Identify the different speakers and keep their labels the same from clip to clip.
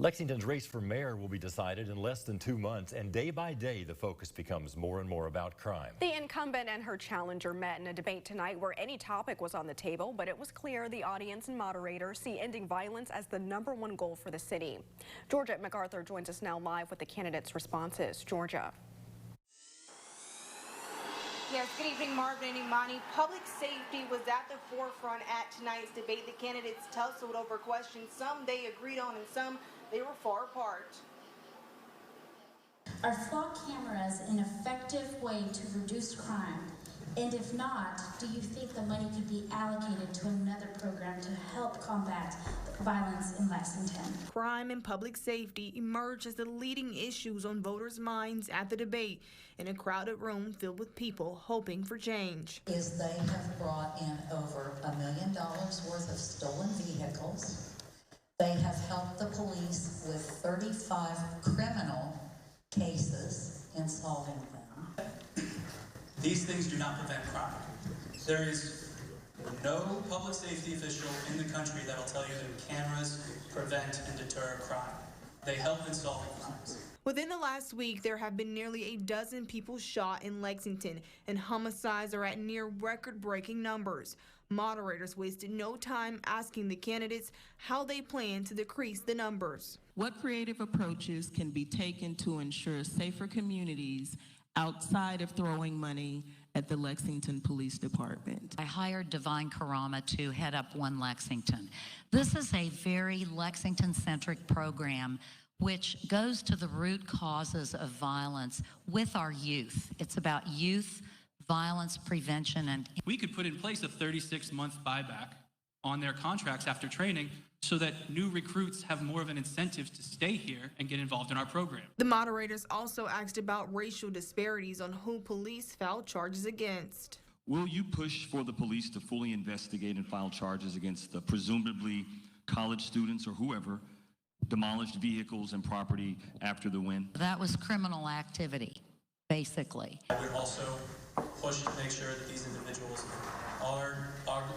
Speaker 1: Lexington's race for mayor will be decided in less than 2 months, and day by day, the focus becomes more and more about crime.
Speaker 2: The incumbent and her challenger met in a debate tonight where any topic was on the table, but it was clear the audience and moderators see ending violence as the #1 goal for the city. Georgia MacArthur joins us now live with the candidates' responses. Georgia.
Speaker 3: Yes, good evening, Marvin and Imani. Public safety was at the forefront at tonight's debate. The candidates tussled over questions. Some they agreed on and some they were far apart.
Speaker 4: Are flock cameras an effective way to reduce crime? And if not, do you think the money could be allocated to another program to help combat violence in Lexington?
Speaker 5: Crime and public safety emerged as the leading issues on voters' minds at the debate in a crowded room filled with people hoping for change.
Speaker 6: They have brought in over $1 million worth of stolen vehicles. They have helped the police with 35 criminal cases in solving them.
Speaker 7: These things do not prevent crime. There is no public safety official in the country that will tell you that cameras prevent and deter crime. They help in solving crimes.
Speaker 5: Within the last week, there have been nearly a dozen people shot in Lexington, and homicides are at near record-breaking numbers. Moderators wasted no time asking the candidates how they plan to decrease the numbers.
Speaker 8: What creative approaches can be taken to ensure safer communities outside of throwing money at the Lexington Police Department?
Speaker 9: I hired Divine Karama to head up One Lexington. This is a very Lexington-centric program which goes to the root causes of violence with our youth. It's about youth violence prevention. And
Speaker 7: we could put in place a 36-month buyback on their contracts after training so that new recruits have more of an incentive to stay here and get involved in our program.
Speaker 5: The moderators also asked about racial disparities on who police filed charges against.
Speaker 10: Will you push for the police to fully investigate and file charges against the presumably college students or whoever demolished vehicles and property after the win?
Speaker 9: That was criminal activity, basically.
Speaker 7: I would also push to make sure that these individuals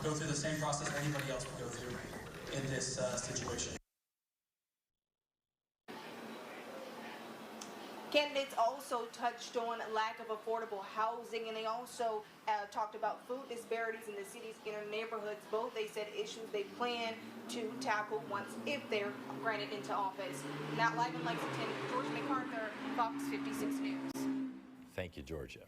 Speaker 7: go through the same process anybody else would go through in this situation.
Speaker 3: Candidates also touched on lack of affordable housing, and they also talked about food disparities in the city's inner neighborhoods. Both, they said, issues they plan to tackle if they're granted into office. Now live in Lexington, Georgia MacArthur, Fox 56 News.
Speaker 1: Thank you, Georgia.